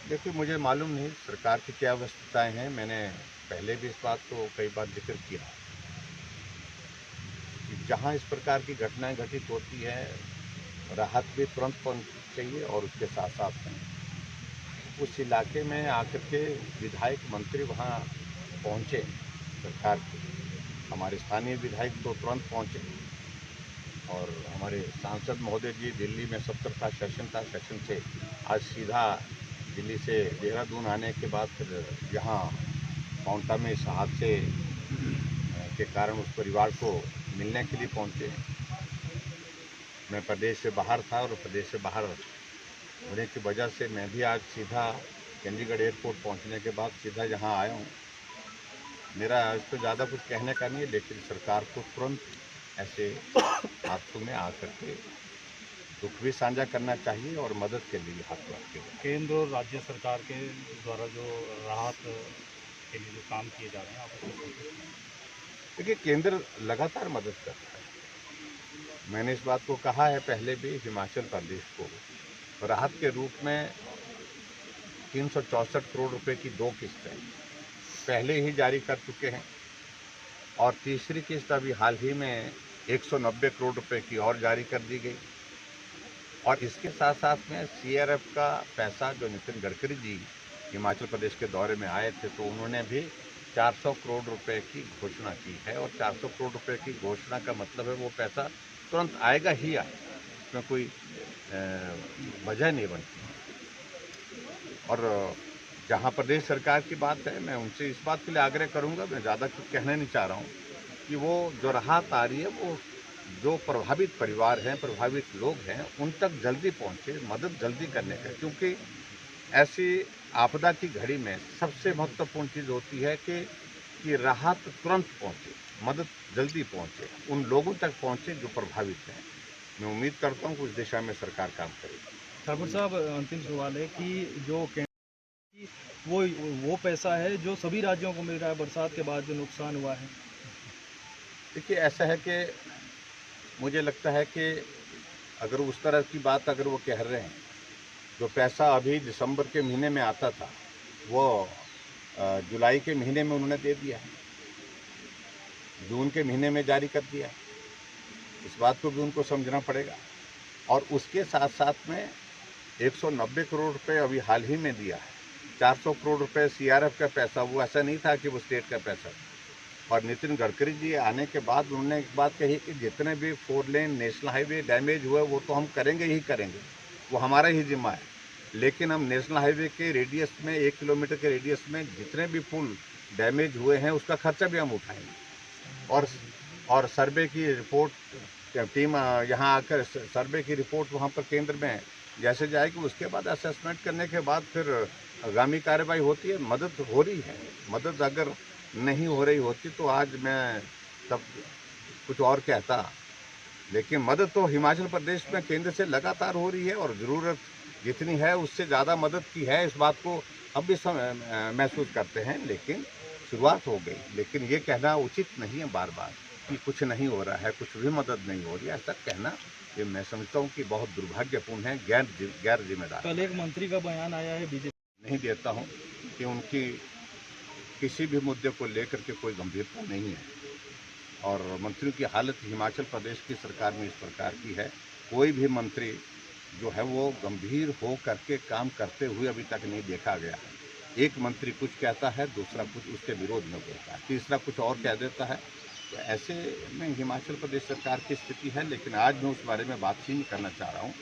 देखिए, मुझे मालूम नहीं सरकार की क्या व्यस्तताएं हैं। मैंने पहले भी इस बात को कई बार जिक्र किया कि जहां इस प्रकार की घटनाएं घटित होती है, राहत भी तुरंत पहुंचनी चाहिए और उसके साथ साथ में उस इलाके में आकर के विधायक मंत्री वहां पहुंचे। सरकार के हमारे स्थानीय विधायक तो तुरंत पहुंचे और हमारे सांसद महोदय जी दिल्ली में 70 का सेशन से आज सीधा दिल्ली से देहरादून आने के बाद फिर यहाँ पाउंटा में इस हादसे के कारण उस परिवार को मिलने के लिए पहुँचे। मैं प्रदेश से बाहर था और प्रदेश से बाहर होने की वजह से मैं भी आज सीधा चंडीगढ़ एयरपोर्ट पहुँचने के बाद सीधा यहाँ आया हूँ। मेरा इस पर ज़्यादा कुछ कहने का नहीं है, लेकिन सरकार को तुरंत ऐसे हादसों में आकर के दुख भी साझा करना चाहिए और मदद के लिए हाथ बढ़ाते हैं। केंद्र और राज्य सरकार के द्वारा जो राहत के लिए जो काम किए जा रहे हैं, आप देखिए, केंद्र लगातार मदद कर रहा है। मैंने इस बात को कहा है पहले भी, हिमाचल प्रदेश को राहत के रूप में 364 करोड़ रुपए की 2 किस्तें पहले ही जारी कर चुके हैं और तीसरी किस्त अभी हाल ही में 190 करोड़ रुपए की और जारी कर दी गई। और इसके साथ साथ में सीआरएफ का पैसा जो नितिन गडकरी जी हिमाचल प्रदेश के दौरे में आए थे, तो उन्होंने भी 400 करोड़ रुपए की घोषणा की है और 400 करोड़ रुपए की घोषणा का मतलब है वो पैसा तुरंत आएगा ही आएगा, इसमें कोई वजह नहीं बनती। और जहां प्रदेश सरकार की बात है, मैं उनसे इस बात के लिए आग्रह करूंगा, मैं ज़्यादा कुछ कहना नहीं चाह रहा हूं, कि वो जो राहत आ रही है वो जो प्रभावित परिवार हैं, प्रभावित लोग हैं, उन तक जल्दी पहुंचे, मदद जल्दी करने का। क्योंकि ऐसी आपदा की घड़ी में सबसे महत्वपूर्ण चीज़ होती है कि राहत तुरंत पहुंचे, मदद जल्दी पहुंचे, उन लोगों तक पहुंचे जो प्रभावित हैं। मैं उम्मीद करता हूं कि उस दिशा में सरकार काम करेगी। ठाकुर साहब, अंतिम सवाल है कि जो वो पैसा है जो सभी राज्यों को मिल रहा है बरसात के बाद जो नुकसान हुआ है। देखिए, ऐसा है कि मुझे लगता है कि अगर उस तरह की बात अगर वो कह रहे हैं, जो पैसा अभी दिसंबर के महीने में आता था वो जुलाई के महीने में उन्होंने दे दिया है, जून के महीने में जारी कर दिया है। इस बात को भी उनको समझना पड़ेगा। और उसके साथ साथ में 190 करोड़ रुपए अभी हाल ही में दिया है। 400 करोड़ रुपए सीआरएफ का पैसा, वो ऐसा नहीं था कि वो स्टेट का पैसा था। और नितिन गडकरी जी आने के बाद उन्होंने एक बात कही कि जितने भी 4 लेन नेशनल हाईवे डैमेज हुए वो तो हम करेंगे ही करेंगे, वो हमारा ही जिम्मा है। लेकिन हम नेशनल हाईवे के रेडियस में 1 किलोमीटर के रेडियस में जितने भी पुल डैमेज हुए हैं उसका खर्चा भी हम उठाएंगे। और सर्वे की रिपोर्ट टीम यहाँ आकर सर्वे की रिपोर्ट वहाँ पर केंद्र में जैसे जाएगी, उसके बाद असेसमेंट करने के बाद फिर आगामी कार्रवाई होती है। मदद हो रही है, मदद अगर नहीं हो रही होती तो आज मैं तब कुछ और कहता, लेकिन मदद तो हिमाचल प्रदेश में केंद्र से लगातार हो रही है और ज़रूरत जितनी है उससे ज़्यादा मदद की है। इस बात को अब भी महसूस करते हैं, लेकिन शुरुआत हो गई। लेकिन ये कहना उचित नहीं है बार बार कि कुछ नहीं हो रहा है, कुछ भी मदद नहीं हो रही है, ऐसा कहना ये मैं समझता हूँ कि बहुत दुर्भाग्यपूर्ण है, गैर जिम्मेदार। कल एक मंत्री का बयान आया है बीजेपी। नहीं देता हूँ कि उनकी किसी भी मुद्दे को लेकर के कोई गंभीरता नहीं है और मंत्रियों की हालत हिमाचल प्रदेश की सरकार में इस प्रकार की है, कोई भी मंत्री जो है वो गंभीर हो करके काम करते हुए अभी तक नहीं देखा गया है। एक मंत्री कुछ कहता है, दूसरा कुछ उसके विरोध में बोलता है, तीसरा कुछ और कह देता है। तो ऐसे में हिमाचल प्रदेश सरकार की स्थिति है, लेकिन आज मैं उस बारे में बात ही नहीं करना चाह रहा हूँ।